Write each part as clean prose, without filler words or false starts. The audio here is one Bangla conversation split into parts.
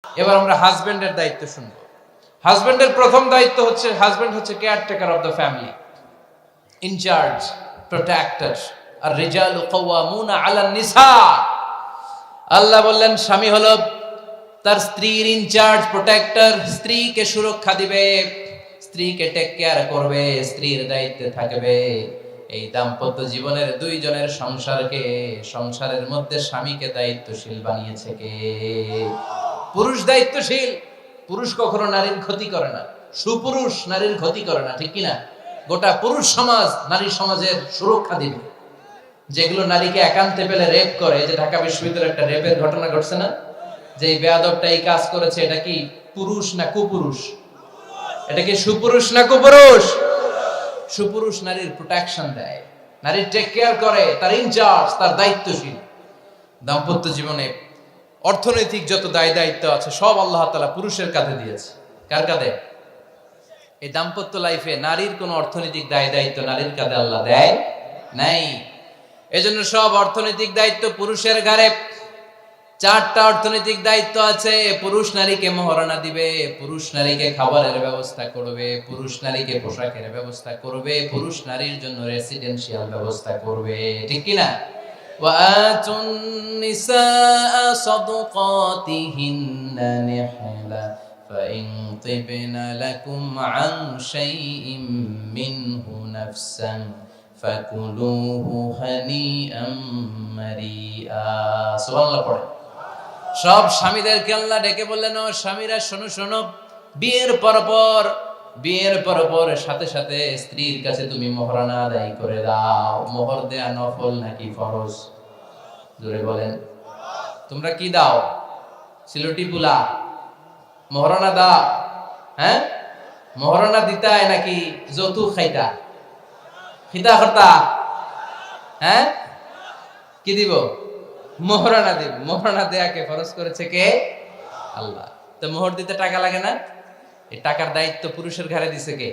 এবার আমরা হাজবেন্ডের দায়িত্ব শুনবো। হাজবেন্ডের প্রথম দায়িত্ব হচ্ছে, হাজবেন্ড হচ্ছে caretaker of the family, incharge, protector. আর রিজালু কাওয়ামুনা আলান নিসা। আল্লাহ বললেন স্বামী হলো তার স্ত্রীর ইনচার্জ, প্রোটেক্টর, স্ত্রীকে সুরক্ষা দিবে, স্ত্রীকে টেক কেয়ার করবে, স্ত্রীর দায়িত্বে থাকবে। এই দাম্পত্য জীবনের দুইজনের সংসারকে, সংসারের মধ্যে স্বামীকে দায়িত্বশীল বানিয়েছে কে? পুরুষ দায়িত্বশীল। পুরুষ কখনো নারীর ক্ষতি করে না, সুপুরুষ নারীর ক্ষতি করে না, ঠিক কিনা? গোটা পুরুষ সমাজ নারী সমাজের সুরক্ষা দিবে। যেগুলো নারীকে একান্তে পেলে রেপ করে, যে ঢাকা বিশ্ববিদ্যালয়ে একটা রেপের ঘটনা ঘটছে না, যে এই বেয়াদবটা এই কাজ করেছে, এটা কি পুরুষ না কুপুরুষ? এটা কি সুপুরুষ না কুপুরুষ? সুপুরুষ নারীর প্রোটেকশন দেয়, নারীর টেক কেয়ার করে, তার ইনচার্জ, তার দায়িত্বশীল। দাম্পত্য জীবনে অর্থনৈতিক যত দায় দায়িত্ব আছে সব আল্লাহ তাআলা পুরুষের কাঁধে দিয়েছে। কার কাঁধে? এই দাম্পত্য লাইফে নারীর কোনো অর্থনৈতিক দায় দায়িত্ব নারীর কাঁধে আল্লাহ দেয় নাই। এজন্য সব অর্থনৈতিক দায়িত্ব পুরুষের ঘাড়ে। 4টা অর্থনৈতিক দায়িত্ব আছে। পুরুষ নারীকে মহারণা দিবে, পুরুষ নারীকে খাবারের ব্যবস্থা করবে, পুরুষ নারীকে পোশাকের ব্যবস্থা করবে, পুরুষ নারীর জন্য রেসিডেন্সিয়াল ব্যবস্থা করবে, ঠিক কিনা? وآتوا النساء صدقاتهن نحلا فإن طبن لكم عن شيء منه نفسا فكلوه هنيئا مريئا। সুবহানাল্লাহ পড়ে। সব স্বামীদেরকে আল্লাহ ডেকে বললেন, ও স্বামীরা শোনো শোনো, বিয়ের পর সাথে সাথে স্ত্রীর কাছে তুমি মোহরানা আদায় করে দাও। মোহর দেয়া নফল নাকি ফরজ? জোরে বলেন। তোমরা কি দাও? সিলটি পুলা মোহরানা দাও? হ্যাঁ, মোহরানা দিতায় নাকি যৌতুক খাইতা? খিতা করতা? হ্যাঁ, কি দিব? মোহরানা দিব। মোহরানা দেয়াকে ফরজ করেছে কে? আল্লাহ। তো মোহর দিতে টাকা লাগে না? এই টাকার দায়িত্ব পুরুষের ঘাড়ে দিছে কে?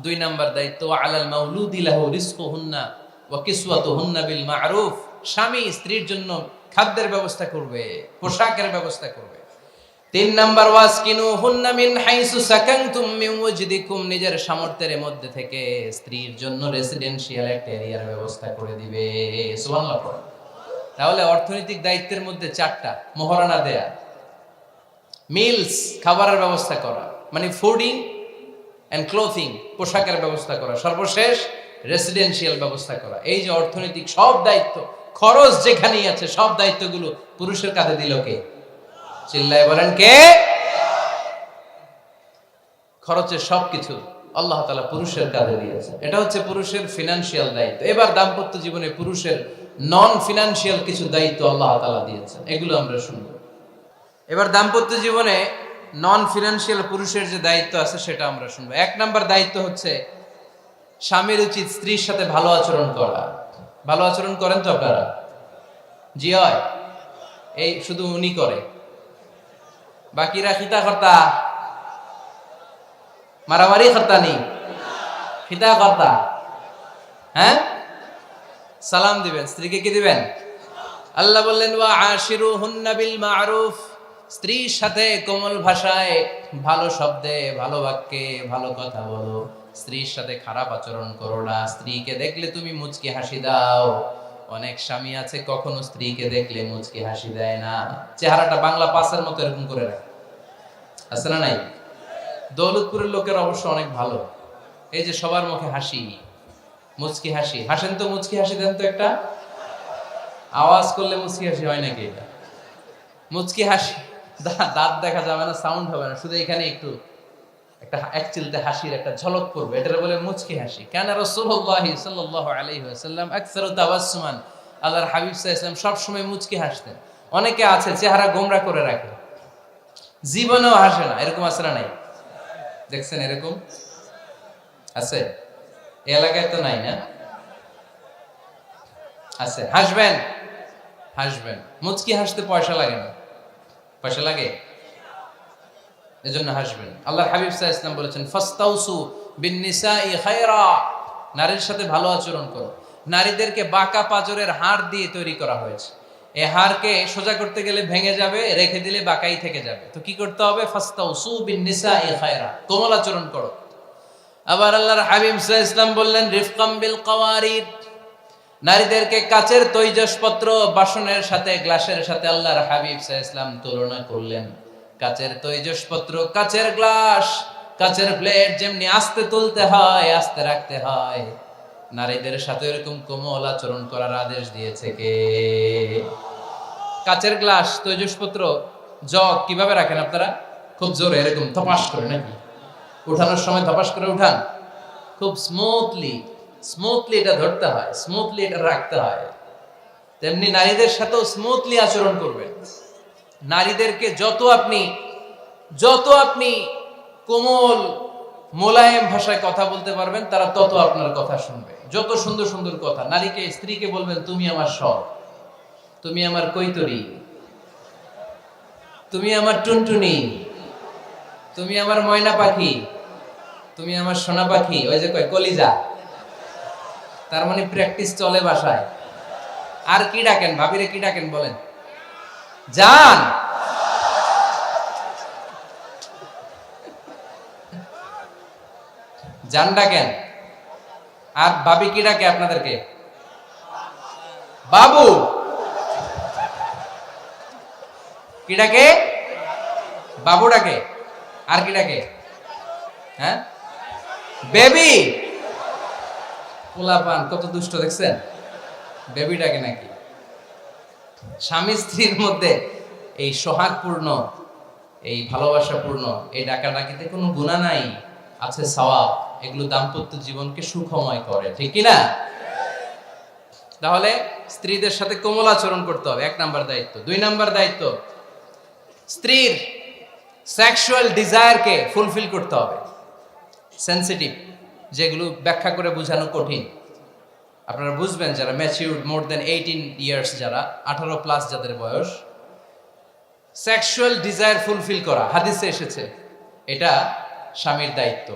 2 নাম্বার দায়িত্ব, আলাল মাউলুদি লাহু রিজকুহুন্না ওয়া কিসওয়াতুহুন্না বিল মা'রুফ। স্বামী স্ত্রীর জন্য খাদ্যের ব্যবস্থা করবে, পোশাকের ব্যবস্থা করবে। 3 নাম্বার, ওয়াসকিনুহুন্না মিন হাইসু সাকানতুম মিন ওয়াজদিকুম। নিজের সামর্থ্যের মধ্যে থেকে স্ত্রীর জন্য রেসিডেন্সিয়াল একটা এরিয়ার ব্যবস্থা করে দিবে। সুবহানাল্লাহ। তাহলে অর্থনৈতিক দায়িত্বের মধ্যে 4টা: মোহরানা দেয়া, মিলস খাবারের ব্যবস্থা করা, মানে ফুডিং এন্ড ক্লোথিং, পোশাকের ব্যবস্থা করা, সর্বশেষ রেসিডেন্সিয়াল ব্যবস্থা করা। এই যে অর্থনৈতিক সব দায়িত্ব, খরচ যেখানেই আছে সব দায়িত্বগুলো পুরুষের কাঁধে দিল কে? চিল্লায় বলেন কে? খরচের সবকিছু আল্লাহ তাআলা পুরুষের কাঁধে দিয়েছে। এটা হচ্ছে পুরুষের ফিনান্সিয়াল দায়িত্ব। এবার দাম্পত্য জীবনে পুরুষের নন ফিনান্সিয়াল কিছু দায়িত্ব আল্লাহ তাআলা দিয়েছেন, এগুলো আমরা শুনবো। এবার দাম্পত্য জীবনে নন ফিনান্সিয়াল পুরুষের যে দায়িত্ব আছে সেটা আমরা শুনবো। 1 নাম্বার দায়িত্ব হচ্ছে, স্বামীর উচিত স্ত্রীর সাথে ভালো আচরণ করা। ভালো আচরণ করেন তো আপনারা? জি হয়। এই শুধু উনি করে, বাকিরা খিতা কর্তা, মারামারি কর্তা নেই, খিতা কর্তা। হ্যাঁ, সালাম দিবেন, স্ত্রীকে কি দিবেন? আল্লাহ বললেন, ওয়া আশিরুহুন্না বিল মা'রুফ। স্ত্রীর সাথে কোমল ভাষায়, ভালো শব্দে, ভালো বাক্যে, ভালো কথা বলো। স্ত্রীর সাথে খারাপ আচরণ করো না। স্ত্রীকে দেখলে তুমি মুচকি হাসি দাও। অনেক স্বামী আছে কখনো স্ত্রীকে দেখলে মুচকি হাসি দেয় না, চেহারাটা বাংলা পাসের মতো এরকম করে রাখে। আছে না নাই? দৌলতপুরের লোকের অবশ্য অনেক ভালো, এই যে সবার মুখে হাসি, মুচকি হাসি। হাসেন তো, মুচকি হাসি দেন তো একটা। আওয়াজ করলে মুচকি হাসি হয় নাকি? এটা মুচকি হাসি, দাঁত দেখা যাবে না, সাউন্ড হবে না, শুধু এখানে একটু একটা এক চিলতে হাসির একটা ঝলক পড়বে, এটা বলে মুচকি হাসি। কানা রাসূলুল্লাহ সাল্লাল্লাহু আলাইহি ওয়াসাল্লাম আকসারু তাবাসসুমান। আল্লাহর হাবিব সাল্লাল্লাহু আলাইহি ওয়াসাল্লাম সব সময় মুচকি হাসতেন। অনেকে আছে চেহারা গোমরা করে রাখে, জীবনেও হাসে না, এরকম আছে না নাই? দেখছেন এরকম আছে? এই এলাকায় তো নাই না? আছে। হাসবেন, হাসবেন। মুচকি হাসতে পয়সা লাগে না, পয়সা লাগে? এজন্য হাসবেন। আল্লাহর হাবিব সাল্লাল্লাহু আলাইহি ওয়াসাল্লাম বলেছেন, ফাস্তাউসু বিন নিসাই খায়রা। নারীর সাথে ভালো আচরণ করো। নারীদেরকে বাঁকা পাজরের হাড় দিয়ে তৈরি করা হয়েছে। এ হাড়কে সোজা করতে গেলে ভেঙে যাবে, রেখে দিলে বাঁকাই থেকে যাবে। তো কি করতে হবে? ফাস্তাউসু বিন নিসাই খায়রা, কোমল আচরণ করো। আবার আল্লাহর হাবিব সাল্লাল্লাহু আলাইহি ওয়াসাল্লাম বললেন রিফকাম বিল কাওয়ারিদ, নারীদেরকে কাচের তৈজসপত্র বাসনের সাথে, গ্লাসের সাথে আল্লাহর হাবিব সাল্লাল্লাহু আলাইহি ওয়াসাল্লাম তুলনা করলেন। কাচের তৈজসপত্র, কাচের গ্লাস, কাচের প্লেট যেমনি আস্তে তুলতে হয়, আস্তে রাখতে হয়, নারীদের সাথে এরকম কোমল আচরণ করার আদেশ দিয়েছে কে? কাচের গ্লাস, তৈজসপত্র, জগ কিভাবে রাখেন আপনারা? খুব জোরে এরকম ধপাস করে নাকি? উঠানোর সময় ধপাস করে উঠান? খুব স্মুথলি এটা ধরতে হয়, স্মুথলি এটা রাখতে হয়। তেমনি নারীদের সাথেও স্মুথলি আচরণ করবেন। নারীদেরকে যত আপনি কোমল মোলায়েম ভাষায় কথা বলতে পারবেন, তারা তত আপনার কথা শুনবে। যত সুন্দর সুন্দর কথা, নারীকে, স্ত্রীকে বলবেন তুমি আমার সব, তুমি আমার কৈতরি, তুমি আমার টুনটুনি, তুমি আমার ময়না পাখি, তুমি আমার সোনা পাখি। ওই যে কয় কলিজা, তার মানে প্র্যাকটিস চলে বাসায়। আর কি ডাকেন? ভাবিরে কি ডাকেন বলেন? জান। জান ডাকেন। আর ভাবি কি ডাকে আপনাদেরকে? বাবু। কি ডাকে? বাবু ডাকে। আর কি ডাকে? হ্যাঁ, বেবি। পোলাপান কত দুষ্ট দেখছেন, বেবি ডাকে নাকি? স্বামী স্ত্রীর মধ্যে এই সোহাগপূর্ণ, এই ভালোবাসাপূর্ণ এই ডাকাডাকিতে কোনো গুনাহ নাই, আছে সওয়াব। এগুলো দাম্পত্য জীবনকে সুখময় করে, ঠিক কি না? তাহলে স্ত্রীদের সাথে কোমল আচরণ করতে হবে, 1 নাম্বার দায়িত্ব। 2 নাম্বার দায়িত্ব, স্ত্রীর সেক্সুয়াল ডিজায়ারকে ফুলফিল করতে হবে। সেনসিটিভ, যেগুলো ব্যাখ্যা করে বোঝানো কঠিন। আপনারা বুঝবেন যারা ম্যাচিউরড, মোর দেন 18 ইয়ার্স, যারা 18 প্লাস যাদের বয়স, সেক্সুয়াল ডিজায়ার ফুলফিল করা হাদিসে এসেছে, এটা স্বামীর দায়িত্ব।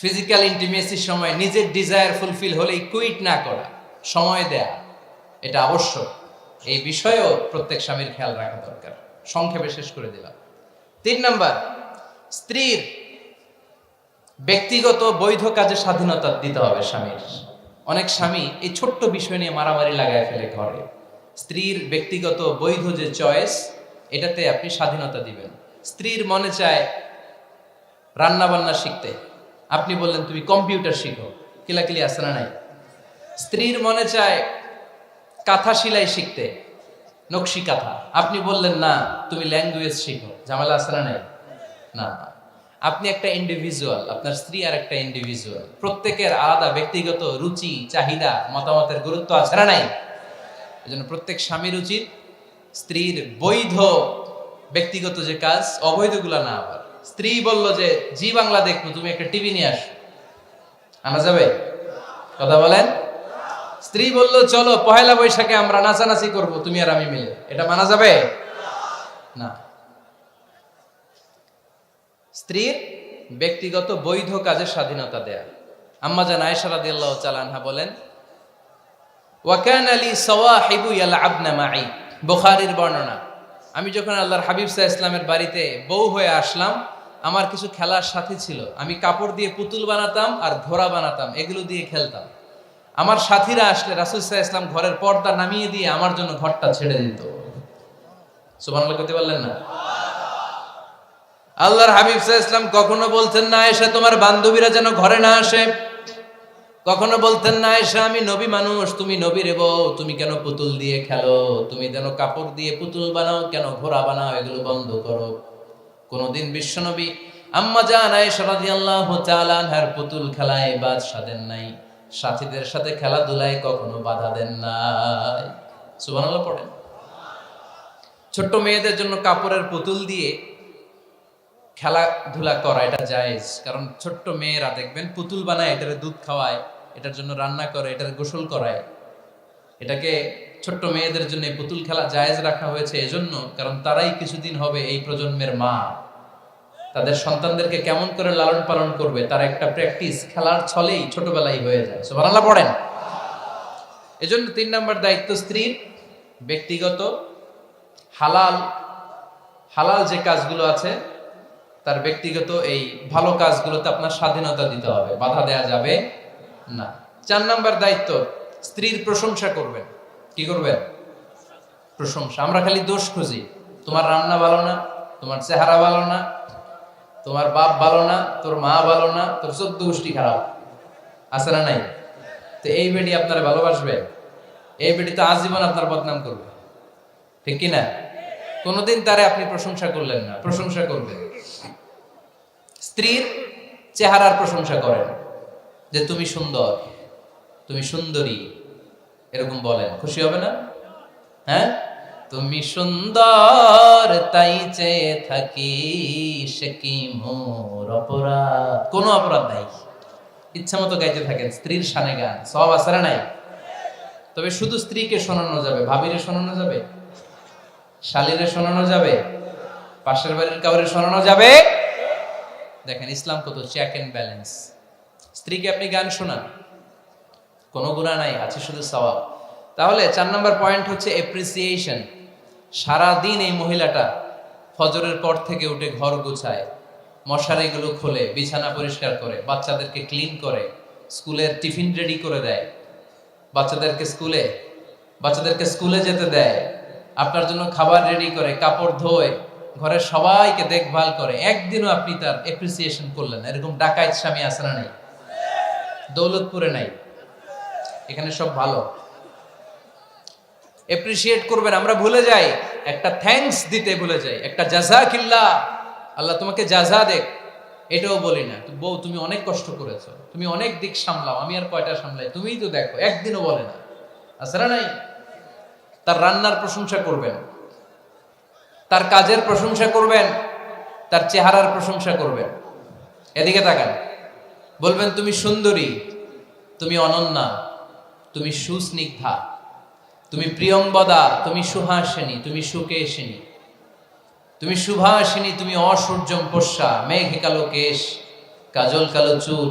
ফিজিক্যাল ইন্টিমেসির সময় নিজের ডিজায়ার ফুলফিল হলেই কুইট না করা, সময় দেয়া, এটা আবশ্যক। এই বিষয়েও প্রত্যেক স্বামীর খেয়াল রাখা দরকার। সংক্ষেপে শেষ করে দিলাম। 3 নাম্বার, স্ত্রীর ব্যক্তিগত বৈধ কাজে স্বাধীনতা দিতে হবে স্বামীর। অনেক স্বামী এই ছোট্ট বিষয় নিয়ে মারামারি লাগায় ফেলে ঘরে। স্ত্রীর ব্যক্তিগত বৈধ যে চয়েস, এটাতে আপনি স্বাধীনতা দিবেন। স্ত্রীর মনে চায় রান্না বান্না শিখতে, আপনি বললেন তুমি কম্পিউটার শিখো, কিলাকিলি আছে না নাই? স্ত্রীর মনে চায় কাঁথা সেলাই শিখতে, নকশি কাঁথা, আপনি বললেন না তুমি ল্যাঙ্গুয়েজ শিখো, ঝামেলা আছে না নাই? না, আপনি একটা ইন্ডিভিজুয়াল, আপনার স্ত্রী আর একটা ইন্ডিভিজুয়াল, প্রত্যেকের আলাদা ব্যক্তিগত রুচি, চাহিদা, মতামতের গুরুত্ব আছে না নাই? এজন্য প্রত্যেক স্বামীর উচিত স্ত্রীর বৈধ ব্যক্তিগত যে কাজ, অবৈধগুলা না। আবার স্ত্রী বলল যে জি বাংলা দেখবো, তুমি একটা টিভি নিয়ে আসো, আনা যাবে? কথা বলেন। স্ত্রী বলল চলো পহেলা বৈশাখে আমরা নাচানাচি করব, তুমি আর আমি মিলে, এটা মানা যাবে না। স্ত্রীর ব্যক্তিগত বৈধ কাজের স্বাধীনতা দেয়া। আম্মা জান আয়েশা রাদিয়াল্লাহু তাআলা আনহা বলেন, ওয়া কানা লি সাওয়াহিবু ইয়ালআবনা মাই, বুখারীর বর্ণনা। আমি যখন আল্লাহর হাবিব সাল্লাল্লাহু আলাইহি ওয়াসাল্লামের বাড়িতে বউ হয়ে আসলাম, আমার কিছু খেলার সাথী ছিল। আমি কাপড় দিয়ে পুতুল বানাতাম আর ঘোড়া বানাতাম, এগুলো দিয়ে খেলতাম। আমার সাথীরা আসলে রাসূল সাল্লাল্লাহু আলাইহি ওয়াসাল্লাম ঘরের পর্দা নামিয়ে দিয়ে আমার জন্য ঘরটা ছেড়ে দিত। সুবহানাল্লাহ করতে পারলেন না? আল্লাহর হাবিব সাল্লাল্লাহু আলাইহি ওয়াসাল্লাম কখনো বলতেন না আয়েশা তোমার বান্ধবীরা যেন ঘরে না আসে, কখনো বলতেন না আয়েশা আমি নবী মানুষ, তুমি নবীর বউ, তুমি কেন পুতুল দিয়ে খেলো, তুমি যেন কাপড় দিয়ে পুতুল বানাও, কেন ঘোড়া বানাও, এগুলো বন্ধ করো। কোনদিন বিশ্বনবী আম্মা জান আয়েশা রাদিয়াল্লাহু তাআলা আনহার পুতুল খেলায় বাদ সাধেন নাই, সাথীদের সাথে খেলাধুলায় কখনো বাধা দেন নাই। সুবহানাল্লাহ পড়েন। ছোট্ট মেয়েদের জন্য কাপড়ের পুতুল দিয়ে খেলাধুলা করা এটা জায়েজ, কারণ ছোট্ট মেয়েরা দেখবেন পুতুল বানায়, এটারে দুধ খাওয়ায়, এটার জন্য রান্না করে, এটার গোসল করায়। এটাকে ছোট্ট মেয়েদের জন্য পুতুল খেলা জায়েজ রাখা হয়েছে এজন্য, কারণ তারাই কিছুদিন হবে এই প্রজন্মের মা। তাদের সন্তানদেরকে কেমন করে লালন পালন করবে তার একটা প্র্যাকটিস খেলার ছলেই ছোটবেলায় হয়ে যায়। সুবহানাল্লাহ পড়েন। এজন্য 3 নাম্বার দায়িত্ব স্ত্রীর ব্যক্তিগত হালাল হালাল যে কাজগুলো আছে তার ব্যক্তিগত এই ভালো কাজগুলোতে আপনার স্বাধীনতা দিতে হবে, বাধা দেয়া যাবে না। 4 নাম্বার দায়িত্ব, স্ত্রীর প্রশংসা করবেন। কি করবেন? প্রশংসা। আমরা খালি দোষ খুঁজি, তোমার রান্না ভালো না, তোমার চেহারা ভালো না, তোমার বাপ ভালো না, তোর মা ভালো না, তোর 14 গোষ্ঠী খারাপ, আছে না নাই? তো এই বেটি আপনারা ভালোবাসবে? এই বেটি তো আজীবন আপনার বদনাম করবে, ঠিক কিনা? কোনোদিন তারে আপনি প্রশংসা করলেন না, প্রশংসা করবেন। স্ত্রীর চেহারার প্রশংসা করেন, যে তুমি সুন্দর, তুমি সুন্দরী, এরকম বলেন, খুশি হবে না? হ্যাঁ, তুমি সুন্দর তাই চেয়ে থাকি, সে কি মোর অপরাধ? কোনো অপরাধ নাই, ইচ্ছা মতো গাইতে থাকেন স্ত্রীর শানে গান, সব আসরে নাই। তবে শুধু স্ত্রীকে শোনানো যাবে, ভাবিরে শোনানো যাবে, শালীরে শোনানো যাবে, পাশের বাড়ির কাউরে শোনানো যাবে? দেখেন ইসলাম কত চেক এন্ড ব্যালেন্স। স্ত্রীকে আপনি গান শোনান, কোনো গুনাহ নাই, আছে শুধু সওয়াব। তাহলে 4 নম্বর পয়েন্ট হচ্ছে এপ্রিসিয়েশন। সারাদিন এই মহিলাটা ফজরের পর থেকে উঠে ঘর গুছায়, মশারিগুলো খোলে, বিছানা পরিষ্কার করে, বাচ্চাদেরকে ক্লিন করে, স্কুলের টিফিন রেডি করে দেয়, বাচ্চাদেরকে স্কুলে যেতে দেয়, আপনার জন্য খাবার রেডি করে, কাপড় ধোয়, ঘরের সবাইকে দেখভাল করে। একদিনও আপনি তার এপ্রিসিয়েশন করলেন? এরকম ডাকাইত স্বামী আছে না নাই? দৌলতপুরে নাই, এখানে সব ভালো। এপ্রিসিয়েট করবেন। আমরা ভুলে যাই, একটা থ্যাঙ্কস দিতে ভুলে যাই, একটা জাযাকিল্লাহ, আল্লাহ তোমাকে জাযা দেখ, এটাও বলি না। বউ তুমি অনেক কষ্ট করেছো, তুমি অনেক দিক সামলাও, আমি আর কয়টা সামলাই, তুমিই তো দেখো, একদিনও বলে না, আছে না নাই? তার রান্নার প্রশংসা করবেন, তার কাজের প্রশংসা করবেন, তার চেহারার প্রশংসা করবেন। এদিকে তাকান, বলবেন তুমি সুন্দরী, তুমি অনন্যা, তুমি সুস্নিগ্ধা, তুমি প্রিয়ংবদা, তুমি সুহাসিনী, তুমি সুকেশিনী, তুমি সুভাষিনী, তুমি অসূর্যম পোষ্যা, মেঘে কালো কেশ, কাজল কালো চুল,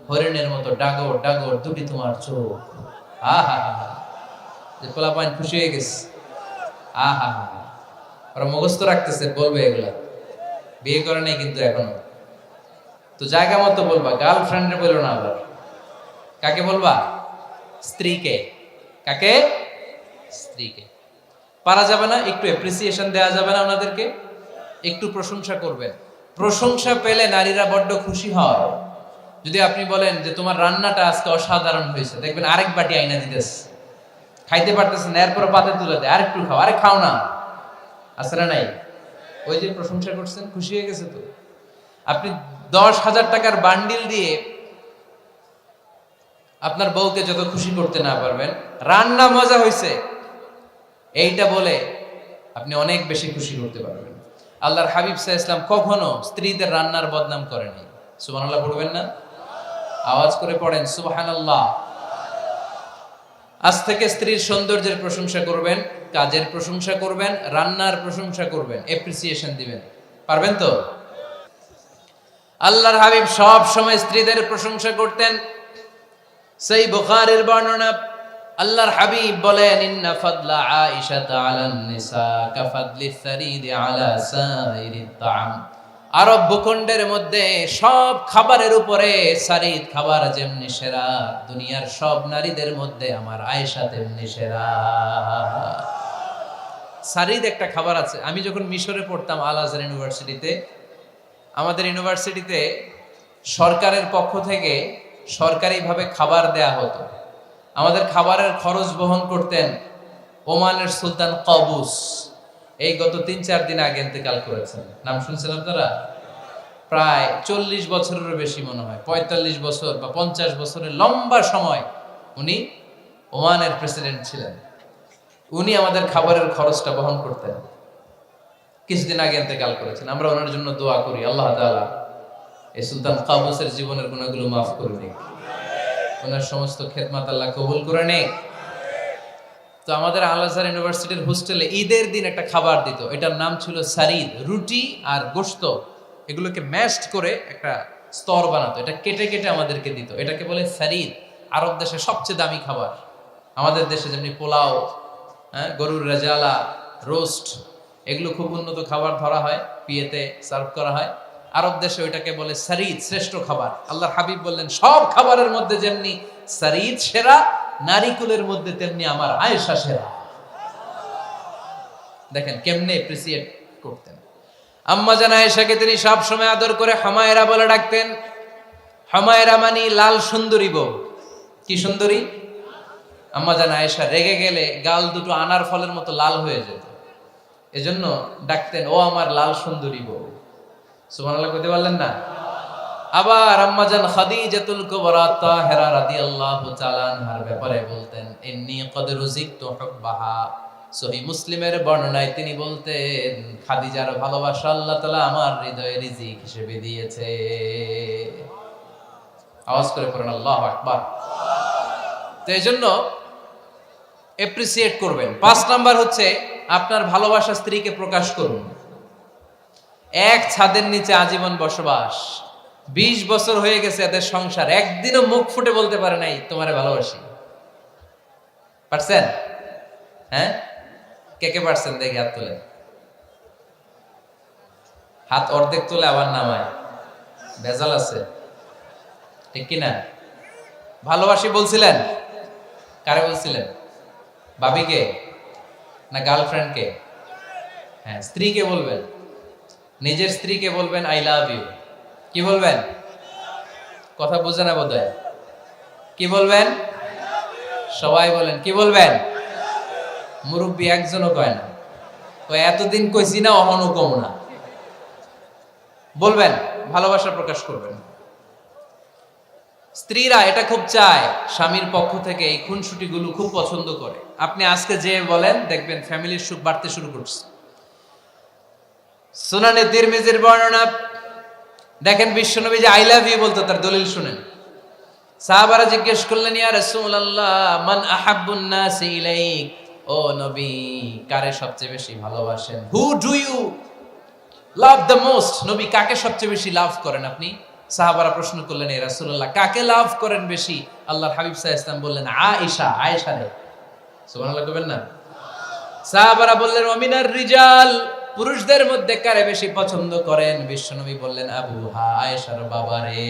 হরিণের মতো ডাগর ডাগর দুটি তোমার চোখ। আহা হা হা, যে পোলাপাইন খুশি হয়ে গেছে। আহা হা, ওরা মুখস্থ রাখতেছে, বলবে এগুলা, বিয়ে করে নাই কিন্তু এখনো। তো জায়গা মতো বলবা, গার্লফ্রেন্ডে বললো না। আবার কাকে বলবা? স্ত্রীকে। কাকে? স্ত্রীকে। পারা যাবে না? একটু এপ্রিসিয়েশন দেওয়া যাবে না ওনাদেরকে? একটু প্রশংসা করবেন। প্রশংসা পেলে নারীরা বড্ড খুশি হয়। যদি আপনি বলেন যে তোমার রান্নাটা আজকে অসাধারণ হয়েছে, দেখবেন আরেক বাটি আইনা দিতেছে, খাইতে পারতেছে না, এরপর পাতে তুলে দেয়, আরেকটু খাও, আরে খাও না, আছে না নাই? ওই যে প্রশংসা করছেন, খুশি হয়ে গেছে তো। আপনি 10,000 টাকার বান্ডিল দিয়ে আপনার বউকে যত খুশি করতে না পারবেন, রান্না মজা হয়েছে এইটা বলে আপনি অনেক বেশি খুশি করতে পারবেন। আল্লাহর হাবিব সাল্লাল্লাহু আলাইহি ওয়াসাল্লাম কখনো স্ত্রীদের রান্নার বদনাম করেনি। সুবহানাল্লাহ পড়বেন না? আওয়াজ করে পড়েন সুবহানাল্লাহ। আজ থেকে স্ত্রীর সৌন্দর্যের প্রশংসা করবেন, কাজের প্রশংসা করবেন, রান্নার প্রশংসা করবেন, এপ্রিসিয়েশন দিবেন। পারবেন তো? আল্লাহর হাবিব সব সময় স্ত্রীদের প্রশংসা করতেন। সেই বুখারীর বর্ণনা, আল্লাহর হাবিব বলেন, ইন্না ফাদলা আয়েশা আলান নিসা কাফাদলিস সারিদি আলা সাইরিত তাআম। আরব ভূখণ্ডের মধ্যে সব খাবারের উপরে সারিদ খাবার যেমনি সেরা, দুনিয়ার সব নারীদের মধ্যে আমার আয়েশা তেমনি সেরা। সারিদ একটা খাবার আছে। আমি যখন মিশরে পড়তাম আল আজহার ইউনিভার্সিটিতে, আমাদের ইউনিভার্সিটিতে সরকারের পক্ষ থেকে সরকারিভাবে খাবার দেয়া হতো। আমাদের খাবারের খরচ বহন করতেন ওমানের সুলতান কাবুস। এই গত 3-4 দিন আগে ইন্তেকাল করেছেন। নাম শুনছেন আপনারা? প্রায় 40 বছরেরও বেশি মনে হয়, 45 বছর বা 50 বছরের লম্বা সময় উনি ওমানের প্রেসিডেন্ট ছিলেন। উনি আমাদের খাবারের খরচটা বহন করতেন। কিছুদিন আগে ইন্তেকাল করেছেন। আমরা ওনার জন্য দোয়া করি, আল্লাহ তাআলা এই সুলতান কাবুসের জীবনের গুনাহগুলো মাফ করে দিন, ওনার সমস্ত খেদমত আল্লাহ কবুল করে নেক। তো আমাদের আল আজহার ইউনিভার্সিটির হোস্টেলে ঈদের দিন একটা খাবার দিত, এটার নাম ছিল সারিদ। রুটি আর গোশত এগুলোকে ম্যাশড করে একটা স্তর বানাতো, এটা কেটে কেটে আমাদেরকে দিত, এটাকে বলে সারিদ। আরব দেশে সবচেয়ে দামি খাবার। আমাদের দেশে যেমনি পোলাও, হ্যাঁ, গরুর রেজালা, রোস্ট, এগুলো খুব উন্নত খাবার ধরা হয়, বিয়েতে সার্ভ করা হয়। আরব দেশে ওইটাকে বলে সারিদ, শ্রেষ্ঠ খাবার। আল্লাহর হাবিব বললেন সব খাবারের মধ্যে যেমনি সারিদ সেরা, নারীকুলের মধ্যে তেমনি আমার আয়েশা সেরা। দেখেন কেমনে এপ্রিসিয়েট করতেন। আম্মা জান আয়েশাকে তিনি সব সময় আদর করে হামায়রা বলে ডাকতেন। হামায়রা মানে লাল সুন্দরী বউ। কি সুন্দরী? আম্মা জান আয়েশা রেগে গেলে গাল দুটো আনার ফলের মতো লাল হয়ে যেত, এজন্য ডাকতেন ও আমার লাল সুন্দরী বউ। সুবহানাল্লাহ কইতে পারলেন না? আবার আম্মা জান খাদিজাতুল কুবরা তাহেরা রাদিয়াল্লাহু তাআলা আনহার ব্যাপারে বলতেন ইন্নী ক্বাদ রুজিকতু হুব্বাহা। সহিহ মুসলিমের বর্ণনায় তিনি বলতেন খাদিজার ভালোবাসা আল্লাহ তাআলা আমার হৃদয়ে রিজিক হিসেবে দিয়েছে। আওয়াজ করে পড়েন আল্লাহু আকবার। তো এজন্য এপ্রিসিয়েট করবেন। 5 নাম্বার হচ্ছে আপনার ভালোবাসা স্ত্রীকে প্রকাশ করুন। এক ছাদের নিচে আজীবন বসবাস, 20 বছর হয়ে গেছে এদের সংসার, একদিনও মুখ ফুটে বলতে পারে নাই তোমারে ভালোবাসি। পারছেন? হ্যাঁ, কে কে পারছেন দেখি হাত তোলেন। হাত অর্ধেক তুলে আবার নামায়, ভেজাল আছে, ঠিক কিনা? ভালোবাসি বলছিলেন? কারে বলছিলেন? ভাবিকে না গার্লফ্রেন্ডকে? হ্যাঁ, স্ত্রীকে বলবেন। নিজের স্ত্রীকে বলবেন আই লাভ ইউ। কি বলবেন? কথা বুঝে না বোধহয়। কি বলবেন? সবাই বলেন। কি বলবেন? মুরব্বী একজনও কয় না। তো এতদিন কইছি না, অহনও কম না। বলবেন, ভালোবাসা প্রকাশ করবেন। স্ত্রীরা এটা খুব চায়, স্বামীর পক্ষ থেকে এই খুনসুটিগুলো খুব পছন্দ করে। আপনি আজকে যে বলেন, দেখবেন ফ্যামিলির সুখ বাড়তে শুরু করছে। সুনানে তিরমিজির বর্ণনা দেখেন, বিশ্বনবী যে আই লাভ ইউ বলতো তার দলিল শুনেন। সাহাবারা জিজ্ঞেস করলেন ইয়া রাসূলুল্লাহ মান আহাব্বুন নাস ইলাইক, ও নবী কারে সবচেয়ে বেশি ভালোবাসেন? Who do you love the most? নবী কাকে সবচেয়ে বেশি লাভ করেন আপনি? সাহাবারা প্রশ্ন করলেন ইয়া রাসূলুল্লাহ কাকে লাভ করেন বেশি? আল্লাহর হাবিব সাল্লাল্লাহু আলাইহি ওয়াসাল্লাম বললেন আয়েশা, আয়েশা রে। সুবহানাল্লাহ কইবেন না? সাহাবারা বললেন ওমিনার রিজাল, পুরুষদের মধ্যে কারে বেশি পছন্দ করেন? বিশ্বনবী বললেন আবুহা, আয়েশার বাবা রে।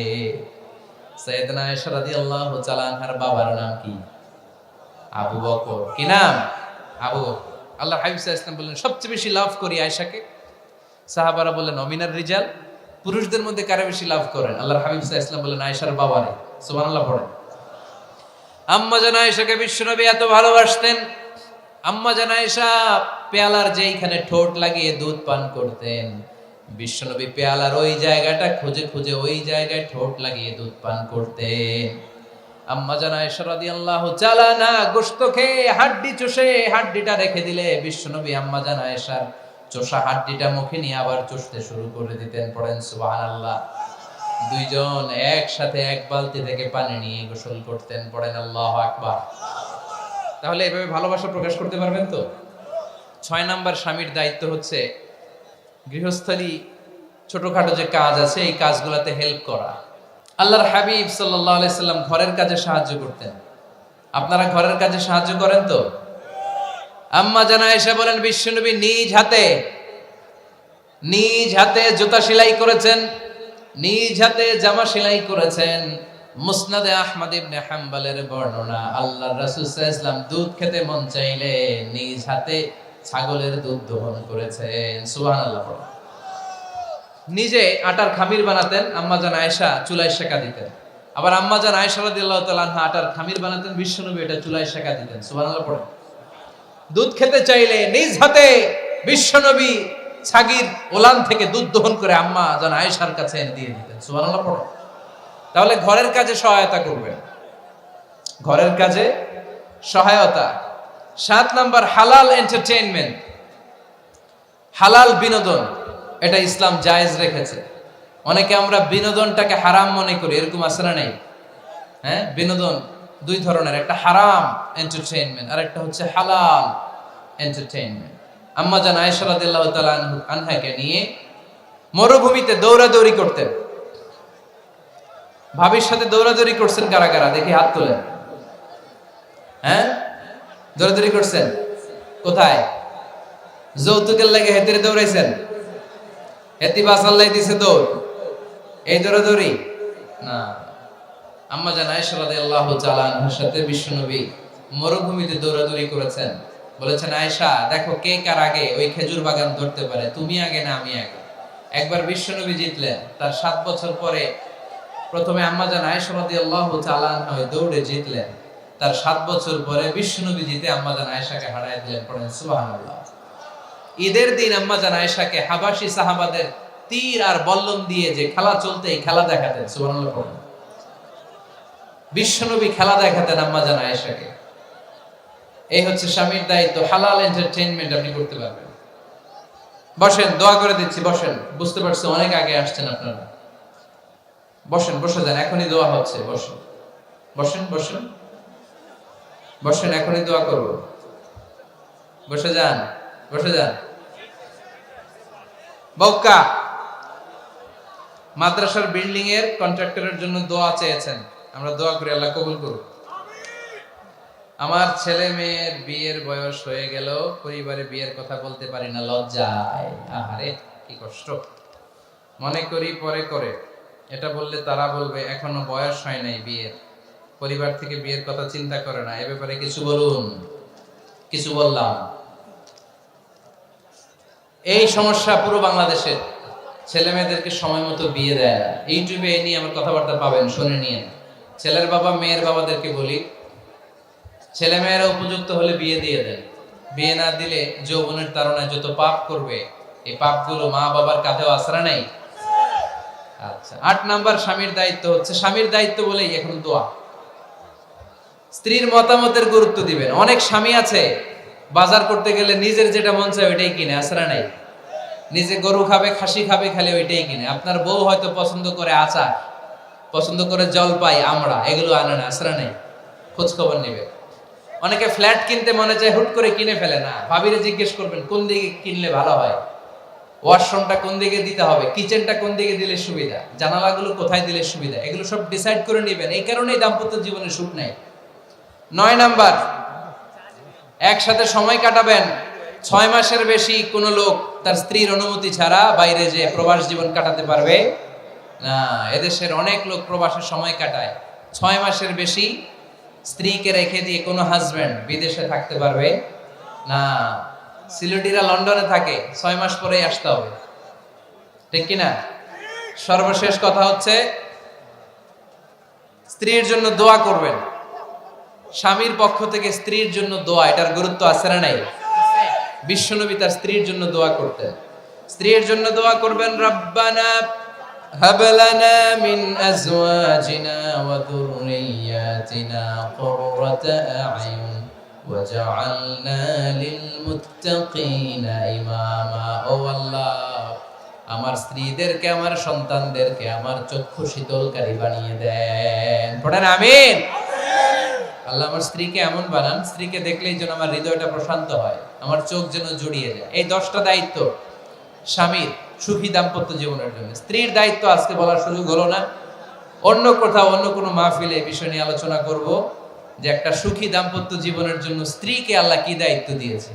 সাইয়েদনা আয়েশা রাদিয়াল্লাহু তাআলা আনহার বাবার নাম কি? আবু বকর। কি নাম? আবু বকর। আল্লাহর হাবিব সাল্লাল্লাহু আলাইহি ওয়াসাল্লাম বললেন সবচেয়ে বেশি লাভ করি আয়েশাকে। সাহাবারা বললেন ওমিনার রিজাল, পুরুষদের মধ্যে কারে বেশি লাভ করেন? আল্লাহর হাবিব সাল্লাল্লাহু আলাইহি ওয়াসাল্লাম বললেন আয়েশার বাবা রে। সুবহানাল্লাহ পড়েন। আম্মা জান আয়েশাকে বিশ্বনবী এত ভালোবাসতেন। আম্মা জান আয়েশা পেয়ালার যেইখানে ঠোঁট লাগিয়ে দুধ পান করতেন, বিশ্বনবী পেয়ালার ওই জায়গাটা খুঁজে খুঁজে ওই জায়গায় ঠোঁট লাগিয়ে দুধ পান করতেন। আম্মা জান আয়েশা রাদিয়াল্লাহু তাআলা না গোশত খেয়ে হাড্ডি চষে হাড্ডিটা রেখে দিলে বিশ্বনবী আম্মা জান আয়েশার চষা হাড্ডিটা মুখে নিয়ে আবার চষতে শুরু করে দিতেন। পড়েন সুবহানাল্লাহ। দুইজন একসাথে এক বালতি থেকে পানি নিয়ে গোসল করতেন। পড়েন আল্লাহু আকবার। তাহলে এভাবে ভালোবাসা প্রকাশ করতে পারবেন তো? 6 নাম্বার স্বামীর দায়িত্ব হচ্ছে গৃহস্থলী ছোটখাটো যে কাজ আছে এই কাজগুলোতে হেল্প করা। আল্লাহর হাবিব সাল্লাল্লাহু আলাইহি সাল্লাম ঘরের কাজে সাহায্য করতেন। আপনারা ঘরের কাজে সাহায্য করেন তো? আম্মা জান আয়েশা বলেন বিশ্বনবী নিজ হাতে জুতা সেলাই করেছেন, নিজ হাতে জামা সেলাই করেছেন। মুসনাদে আহমদ ইবনে হাম্বলের বর্ণনা, আল্লাহর রাসূল সাল্লাল্লাহু আলাইহি ওয়াসাল্লাম দুধ খেতে মন চাইলে নিজ হাতে ছাগলের দুধ দহন করেছেন। সুবহানাল্লাহ। নিজে আটার খামির বানাতেন, আম্মা জান আয়েশা চুলায় সেকা দিতেন। আবার আম্মা জান আয়েশা রাদিয়াল্লাহু তাআলা আনহা আটার খামির বানাতেন, বিশ্বনবী এটা চুলায় সেকা দিতেন। সুবহানাল্লাহ পড়েন। দুধ খেতে চাইলে নিজ হাতে বিশ্বনবী ছাগির ওলান থেকে দুধ দহন করে আম্মা জান আয়েশার কাছে এনে দিয়ে দিতেন। সুবহানাল্লাহ পড়েন। তাহলে ঘরের কাজে সহায়তা করবেন, ঘরের কাজে সহায়তা। 7 নাম্বার হালাল এন্টারটেইনমেন্ট, হালাল বিনোদন, এটা ইসলাম জায়েজ রেখেছে। অনেকে আমরা বিনোদনটাকে হারাম মনে করি, এরকম আছে না নাই? হ্যাঁ, বিনোদন দুই ধরনের, একটা হারাম এন্টারটেইনমেন্ট আর একটা হচ্ছে হালাল এন্টারটেইনমেন্ট। আম্মা জান আয়েশা রাদিয়াল্লাহু তাআলা আনহাকে নিয়ে মরুভূমিতে দৌড়াদৌড়ি করতেন। ভাবির সাথে দৌড়াদৌড়ি করছেন কারা কারা? দেখি হাত তোলেন। হ্যাঁ, দৌড়াদৌড়ি করছেন? কোথায়? যৌতুকের লাগে হেতিরে দৌড়াইছেন? হেতি বাসাল্লাই দিছে দৌড়, এই দৌড়াদৌড়ি না। আম্মা জান আয়েশা রাদিয়াল্লাহু তাআলা আনহার সাথে বিশ্বনবী মরুভূমিতে দৌড়াদৌড়ি করেছেন। বলেছেন, আয়েশা দেখো কে কার আগে ওই খেজুর বাগান ধরতে পারে, তুমি আগে না আমি আগে। একবার বিশ্বনবী জিতলেন, তার 7 বছর পরে প্রথমে আম্মা জান আয়েশা রাদিয়াল্লাহু তাআলা আনহা ওই দৌড়ে জিতলেন। তার 7 বছর পরে বিশ্বনবী জিতে আম্মা জান আয়েশাকে হারায় দিলেন। পড়েন সুবহানাল্লাহ। ঈদের দিন আম্মা জান আয়েশাকে হাবাসী সাহাবাদের তীর আর বল্লম দিয়ে যে খেলা চলতে এই খেলা দেখাতেন। সুবহানাল্লাহ পড়েন। বিশ্বনবী খেলা দেখাতেন আম্মা জান আয়েশাকে। এই হচ্ছে স্বামীর দায়িত্ব। হালাল এন্টারটেইনমেন্ট আপনি করতে পারবেন। বসেন, দোয়া করে দিচ্ছি, বসেন। বুঝতে পারছি অনেক আগে আসছেন আপনারা। বসেন, বসে যান, এখনই দোয়া হচ্ছে। বসেন বসেন বসেন বসেন, এখনই দোয়া করব। বসে যান, বসে যান। বউকা মাদ্রাসার বিল্ডিং এর কন্ট্রাক্টরের জন্য দোয়া চেয়েছেন, আমরা দোয়া করি আল্লাহ কবুল করুন। আমার ছেলে মেয়ের বিয়ের বয়স হয়ে গেল, পরিবারে বিয়ের কথা বলতে পারি না, লজ্জায়। আহারে কি কষ্ট। মনে করি পরে করে, এটা বললে তারা বলবে এখনো বয়স হয় নাই বিয়ের, পরিবার থেকে বিয়ের কথা চিন্তা করে না। এ ব্যাপারে কিছু বলুন। কিছু বললাম। এই সমস্যা পুরো বাংলাদেশের। ছেলে মেয়েদেরকে সময় মতো বিয়ে দেয় না। ইউটিউবে এই নিয়ে আমার কথাবার্তা পাবেন, শুনে নিয়ে। ছেলের বাবা মেয়ের বাবাদেরকে বলি, ছেলে মেয়েরা উপযুক্ত হলে বিয়ে দিয়ে দেন। বিয়ে না দিলে যৌবনের তাড়নায় যত পাপ করবে, এই পাপগুলো মা বাবার কাঁধেও আছড়া নেই। আচ্ছা, 8 নাম্বার স্বামীর দায়িত্ব হচ্ছে, স্বামীর দায়িত্ব বলেই এখন দোয়া। স্ত্রীর মতামতের গুরুত্ব দিবেন। অনেক স্বামী আছে বাজার করতে গেলে নিজের যেটা মন চায় ওইটাই কিনে, আছড়া নেই। নিজে গরু খাবে, খাসি খাবে, খালি ওইটাই কিনে। আপনার বউ হয়তো পছন্দ করে আচার, পছন্দ করে জলপাই, আমরা এগুলো আনে না, আছড়া নেই। খোঁজ খবর নিবে। অনেকে ফ্ল্যাট কিনতে মনে চায়, হুট করে কিনে ফেলে না। ভাবিরে জিজ্ঞেস করবেন কোন দিকে কিনলে ভালো হয়, ওয়াশরুমটা কোন দিকে দিতে হবে, কিচেনটা কোন দিকে দিলে সুবিধা, জানালাগুলো কোথায় দিলে সুবিধা, এগুলো সব ডিসাইড করে নেবেন। এই কারণেই দাম্পত্য জীবনে সুখ নেই। 9 নাম্বার, একসাথে সময় কাটাবেন। 6 মাসের বেশি কোনো লোক তার স্ত্রীর অনুমতি ছাড়া বাইরে যে প্রবাস জীবন কাটাতে পারবে না। এদেশের অনেক লোক প্রবাসে সময় কাটায়। 6 মাসের বেশি স্ত্রীকে রেখে দিয়ে কোনো হাজবেন্ড বিদেশে থাকতে পারবে না। সিলেটিরা লন্ডনে থাকে, 6 মাস পরেই আসতে হবে, ঠিক কিনা? সর্বশেষ কথা হচ্ছে, স্ত্রীর জন্য দোয়া করবেন। স্বামীর পক্ষ থেকে স্ত্রীর জন্য দোয়া, এটার গুরুত্ব আছে না নাই? বিশ্বনবী তার স্ত্রীর জন্য দোয়া করতেন। স্ত্রীর জন্য দোয়া করবেন, রব্বানা হাব লানা মিন আজওয়াজিনা ওয়া যুররিয়াতিনা কুররাতা আ'য়ুন ওয়াজআলনা লিল মুত্তাকিনা ইমামা। ও আল্লাহ, আমার স্ত্রীদেরকে, আমার সন্তানদেরকে আমার চক্ষু শীতলকারী বানিয়ে দেন। পড়েন আমিন। আল্লাহ আমার স্ত্রীকে এমন বানান, স্ত্রীকে দেখলেই যেন আমার হৃদয়টা প্রশান্ত হয়, আমার চোখ যেন জুড়িয়ে যায়। এই 10টা দায়িত্ব স্বামীর সুখী দাম্পত্য জীবনের জন্য। স্ত্রীর দায়িত্ব আজকে বলার সুযোগ হলো না, অন্য কোথাও অন্য কোনো মাহফিলে এই বিষয় নিয়ে আলোচনা করব, যে একটা সুখী দাম্পত্য জীবনের জন্য স্ত্রীকে আল্লাহ কি দায়িত্ব দিয়েছে।